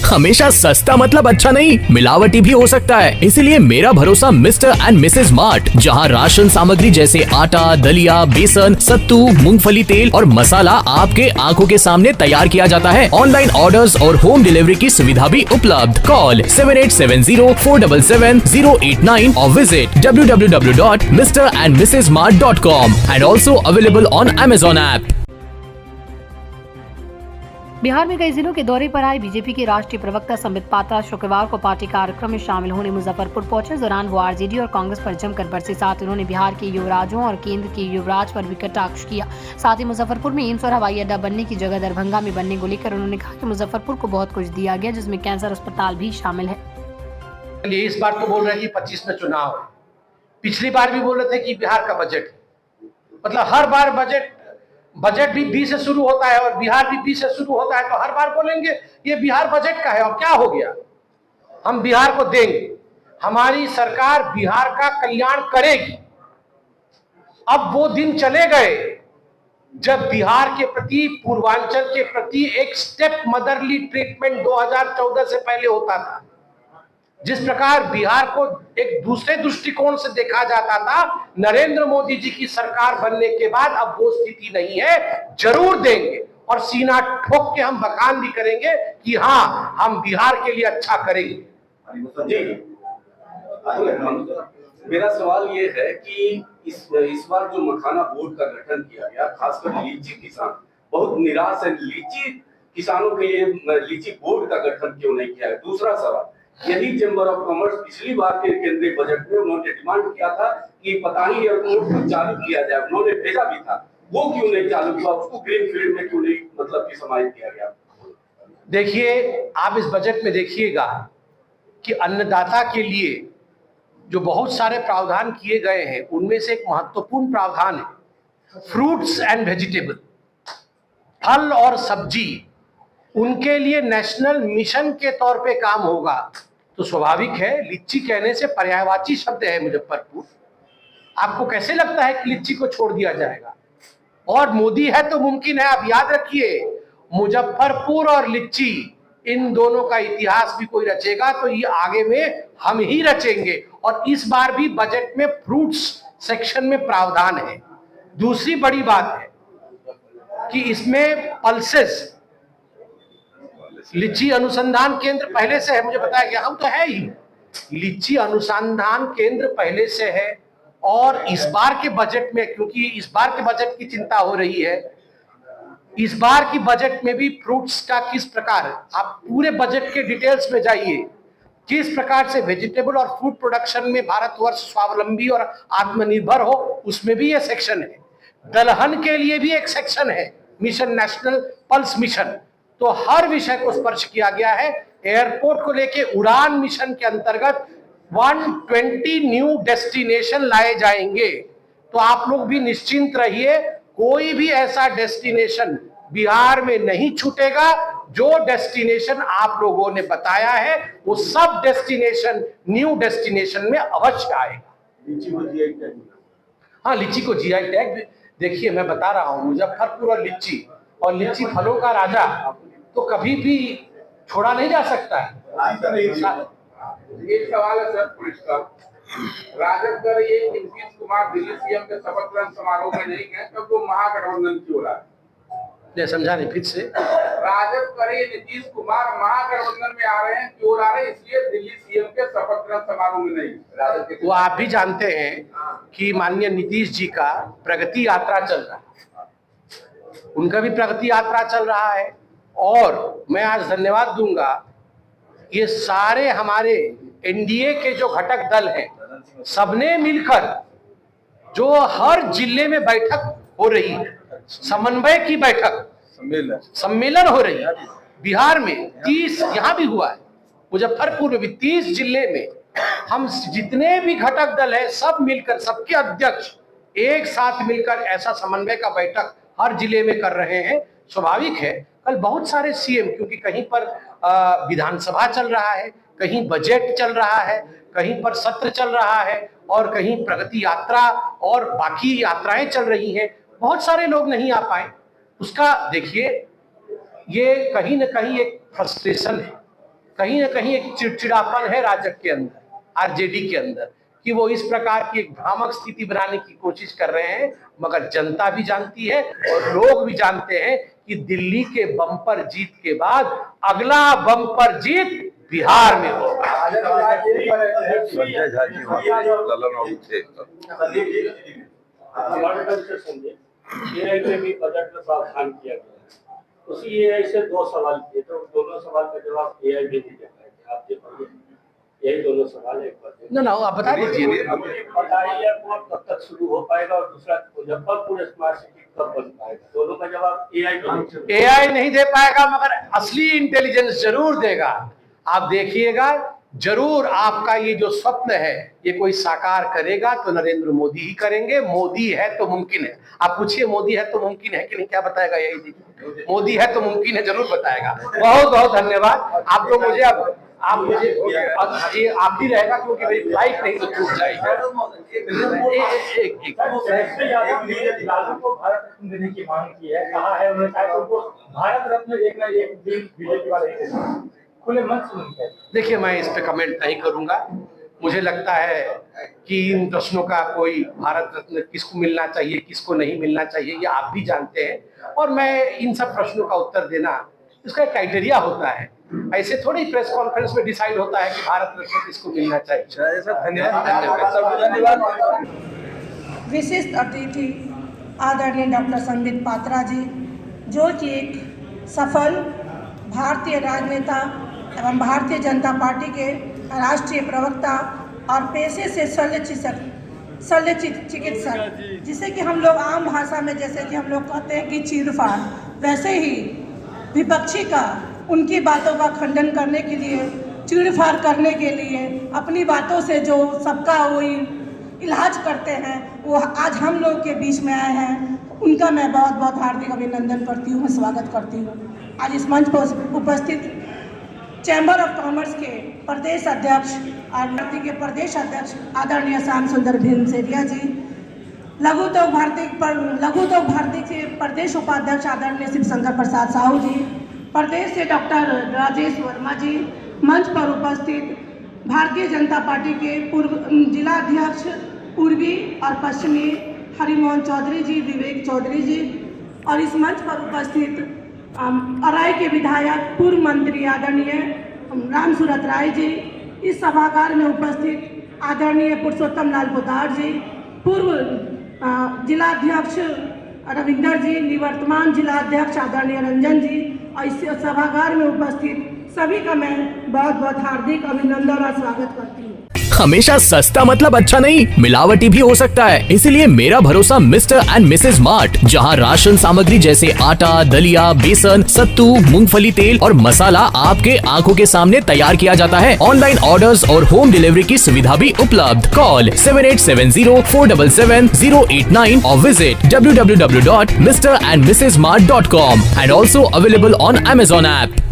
हमेशा सस्ता मतलब अच्छा नहीं, मिलावटी भी हो सकता है। इसीलिए मेरा भरोसा मिस्टर एंड मिसेज मार्ट, जहां राशन सामग्री जैसे आटा, दलिया, बेसन, सत्तू, मूंगफली तेल और मसाला आपके आंखों के सामने तैयार किया जाता है। ऑनलाइन ऑर्डर्स और होम डिलीवरी की सुविधा भी उपलब्ध। कॉल 7870477089 और visit www.mrandmrsmart.com and also available on Amazon app। Bihar में कई जिलों के दौरे पर आए बीजेपी के राष्ट्रीय प्रवक्ता संबित पात्रा शुक्रवार को पार्टी कार्यक्रम में शामिल होने मुजफ्फरपुर पहुंचे। इस दौरान वो आरजेडी और कांग्रेस पर जमकर बरसे। साथ उन्होंने बिहार के युवराजों और केंद्र के युवराज पर भी कटाक्ष किया। साथ ही मुजफ्फरपुर में एम्स और हवाई अड्डा बनने की जगह दरभंगा में बनने को लेकर उन्होंने कहा कि मुजफ्फरपुर को बहुत कुछ दिया गया, जिसमें कैंसर अस्पताल भी शामिल है। इस बार तो बोल रहे हैं कि 25 में चुनाव है, पिछली बार भी बोल रहे थे कि बिहार का बजट, मतलब हर बार बजट भी बी से शुरू होता है और बिहार भी बी से शुरू होता है, तो हर बार बोलेंगे ये बिहार बजट का है। और क्या हो गया, हम बिहार को देंगे, हमारी सरकार बिहार का कल्याण करेगी। अब वो दिन चले गए जब बिहार के प्रति, पूर्वांचल के प्रति एक स्टेप मदरली ट्रीटमेंट 2014 से पहले होता था। जिस प्रकार बिहार को एक दूसरे दृष्टिकोण से देखा जाता था, नरेंद्र मोदी जी की सरकार बनने के बाद अब वो स्थिति नहीं है। जरूर देंगे और सीना ठोक के हम बखान भी करेंगे कि हाँ, हम बिहार के लिए अच्छा करेंगे। मेरा सवाल ये है कि इस बार जो मखाना बोर्ड का गठन किया गया, खासकर लीची किसान बहुत निराश है। लीची किसानों के लिए लीची बोर्ड का गठन क्यों नहीं किया है? दूसरा सवाल, यही चैम्बर ऑफ कॉमर्स पिछली बार के केंद्रीय बजट में उन्होंने डिमांड किया था कि पतानी एयरपोर्ट को चालू किया जाए, उन्होंने भेजा भी था, वो क्यों नहीं चालू हुआ? उसको ग्रीन फील्ड में क्यों नहीं मतलब कि समाहित किया गया? देखिए, आप इस बजट में देखिएगा कि अन्नदाता के लिए जो बहुत सारे प्रावधान किए गए हैं, उनमें से एक महत्वपूर्ण प्रावधान है फ्रूट्स एंड वेजिटेबल, फल और सब्जी। उनके लिए नेशनल मिशन के तौर पे काम होगा। तो स्वाभाविक है, लीची कहने से पर्यायवाची शब्द है मुजफ्फरपुर, आपको कैसे लगता है कि लीची को छोड़ दिया जाएगा? और मोदी है तो मुमकिन है। आप याद रखिए, मुजफ्फरपुर और लीची, इन दोनों का इतिहास भी कोई रचेगा तो ये आगे में हम ही रचेंगे। और इस बार भी बजट में फ्रूट्स सेक्शन में प्रावधान है। दूसरी बड़ी बात है कि इसमें पल्सेस, लीची अनुसंधान केंद्र पहले से है, मुझे बताया गया, हम तो है ही, लीची अनुसंधान केंद्र पहले से है। और इस बार के बजट में, क्योंकि इस बार के बजट की चिंता हो रही है, इस बार की बजट में भी फ्रूट्स का किस प्रकार, आप पूरे बजट के डिटेल्स में जाइए, किस प्रकार से वेजिटेबल और फ्रूट प्रोडक्शन में भारतवर्ष स्वावलंबी और आत्मनिर्भर हो, उसमें भी ये सेक्शन है। दलहन के लिए भी एक सेक्शन है, मिशन नेशनल पल्स मिशन। तो हर विषय को स्पर्श किया गया है। एयरपोर्ट को लेके उड़ान मिशन के अंतर्गत 120 न्यू डेस्टिनेशन लाए जाएंगे। तो आप लोग भी निश्चिंत रहिए, कोई भी ऐसा डेस्टिनेशन बिहार में नहीं छूटेगा। जो डेस्टिनेशन आप लोगों ने बताया है, वो सब डेस्टिनेशन न्यू डेस्टिनेशन में अवश्य आएगा। हाँ, लीची को जीआई टैग, देखिए मैं बता रहा हूँ, मुजफ्फरपुर और लीची फलों का राजा तो कभी भी छोड़ा नहीं जा सकता है। एक सवाल है सर पुलिस का, राजद कर ये नीतीश कुमार दिल्ली सीएम के शपथ ग्रहण समारोह में नहीं गए, तब वो महागठबंधन क्यों रहा? समझा नहीं, फिर से। राजद करे नीतीश कुमार महागठबंधन में आ रहे हैं, क्यों आ रहे हैं? इसलिए दिल्ली सीएम के शपथ ग्रहण समारोह में नहीं राजद के। वो आप भी जानते हैं कि माननीय नीतीश जी का प्रगति यात्रा चल रहा है, उनका भी प्रगति यात्रा चल रहा है। और मैं आज धन्यवाद दूंगा, ये सारे हमारे एनडीए के जो घटक दल हैं, सबने मिलकर जो हर जिले में बैठक हो रही है, समन्वय की बैठक, सम्मेलन हो रही है। बिहार में 30, यहाँ भी हुआ है, मुजफ्फरपुर में भी 30 जिले में हम जितने भी घटक दल है सब मिलकर, सबके अध्यक्ष एक साथ मिलकर ऐसा समन्वय का बैठक हर जिले में कर रहे हैं। स्वाभाविक है, कल बहुत सारे सीएम, क्योंकि कहीं पर विधानसभा चल रहा है, कहीं बजट चल रहा है, कहीं पर सत्र चल रहा है और कहीं प्रगति यात्रा और बाकी यात्राएं चल रही हैं, बहुत सारे लोग नहीं आ पाए। उसका देखिए, ये कहीं ना कहीं एक फ्रस्ट्रेशन है कहीं ना कहीं एक चिड़चिड़ापन है राजग के अंदर, आरजेडी के अंदर, कि वो इस प्रकार की एक भ्रामक स्थिति बनाने की कोशिश कर रहे हैं। मगर जनता भी जानती है और लोग भी जानते हैं कि दिल्ली के बम्पर जीत के बाद अगला बम्पर जीत बिहार में होगा। बजट में प्रावधान किया गया, उसी एआई से 2 सवाल किए, तो दोनों सवाल का जवाब एआई भी नहीं दे पाएंगे। आप दे पाएंगे? यही दोनों सवाल एक बार ना आप बता दीजिए। कब तक शुरू हो पाएगा और दूसरा मुजफ्फरपुर स्मार्ट सिटी कब बन पाएगा? दोनों का जवाब एआई नहीं दे पाएगा, मगर असली इंटेलिजेंस जरूर देगा। आप देखिएगा, जरूर आपका ये जो स्वप्न है ये कोई साकार करेगा तो नरेंद्र मोदी ही करेंगे। मोदी है तो मुमकिन है। आप पूछिए मोदी है तो मुमकिन है कि नहीं, क्या बताएगा यही? मोदी है तो मुमकिन है, जरूर बताएगा। बहुत बहुत धन्यवाद। आप लोग मुझे ये आप भी रहेगा क्योंकि मेरी फ्लाइट नहीं तो छूट जाएगी। भारत रत्न देने की मांग की है, कहा है उन्होंने, चाहे उनको भारत रत्न एक ना एक दिन बीजेपी वाले खुले मन से। देखिए, मैं इस पे कमेंट नहीं करूंगा। मुझे लगता है कि इन प्रश्नों का कोई भारत रत्न किसको मिलना चाहिए, किसको नहीं मिलना चाहिए, ये आप भी जानते हैं। और मैं इन सब प्रश्नों का उत्तर देना, इसका एक क्राइटेरिया होता है। ऐसे थोड़ी प्रेस कॉन्फ्रेंस में डिसाइड होता है कि भारत रत्न किसको मिलना चाहिए। धन्यवाद। विशिष्ट अतिथि आदरणीय डॉक्टर संबित पात्रा जी, जो कि एक सफल भारतीय राजनेता एवं भारतीय जनता पार्टी के राष्ट्रीय प्रवक्ता और पेशे से शल्य चिकित्सक, जिसे कि हम लोग आम भाषा में जैसे कि हम लोग कहते हैं कि चीरफाड़, वैसे ही विपक्षी का उनकी बातों का खंडन करने के लिए, चीरफाड़ करने के लिए, अपनी बातों से जो सबका वो इलाज करते हैं, वो आज हम लोग के बीच में आए हैं। उनका मैं बहुत बहुत हार्दिक अभिनंदन करती हूँ, स्वागत करती हूँ। आज इस मंच पर उपस्थित चैम्बर ऑफ कॉमर्स के प्रदेश अध्यक्ष और भारती के प्रदेश अध्यक्ष आदरणीय श्याम सुंदर भीमसेरिया जी, लघु उद्योग भारती के प्रदेश उपाध्यक्ष आदरणीय शिवशंकर प्रसाद साहू जी, प्रदेश से डॉक्टर राजेश वर्मा जी, मंच पर उपस्थित भारतीय जनता पार्टी के पूर्व जिला अध्यक्ष पूर्वी और पश्चिमी हरिमोहन चौधरी जी, विवेक चौधरी जी, और इस मंच पर उपस्थित अराई के विधायक पूर्व मंत्री आदरणीय राम सूरत राय जी, इस सभागार में उपस्थित आदरणीय पुरुषोत्तम लाल पोदार जी, पूर्व जिला अध्यक्ष रविंदर जी, निवर्तमान जिला अध्यक्ष आदरणीय रंजन जी, और इस सभागार में उपस्थित सभी का मैं बहुत बहुत हार्दिक अभिनंदन और स्वागत करती हूँ। हमेशा सस्ता मतलब अच्छा नहीं, मिलावटी भी हो सकता है। इसीलिए मेरा भरोसा मिस्टर एंड मिसेज मार्ट, जहां राशन सामग्री जैसे आटा, दलिया, बेसन, सत्तू, मूंगफली तेल और मसाला आपके आंखों के सामने तैयार किया जाता है। ऑनलाइन ऑर्डर्स और होम डिलीवरी की सुविधा भी उपलब्ध। कॉल 7870477089 और visit www.mrandmrsmart.com and also available on Amazon app।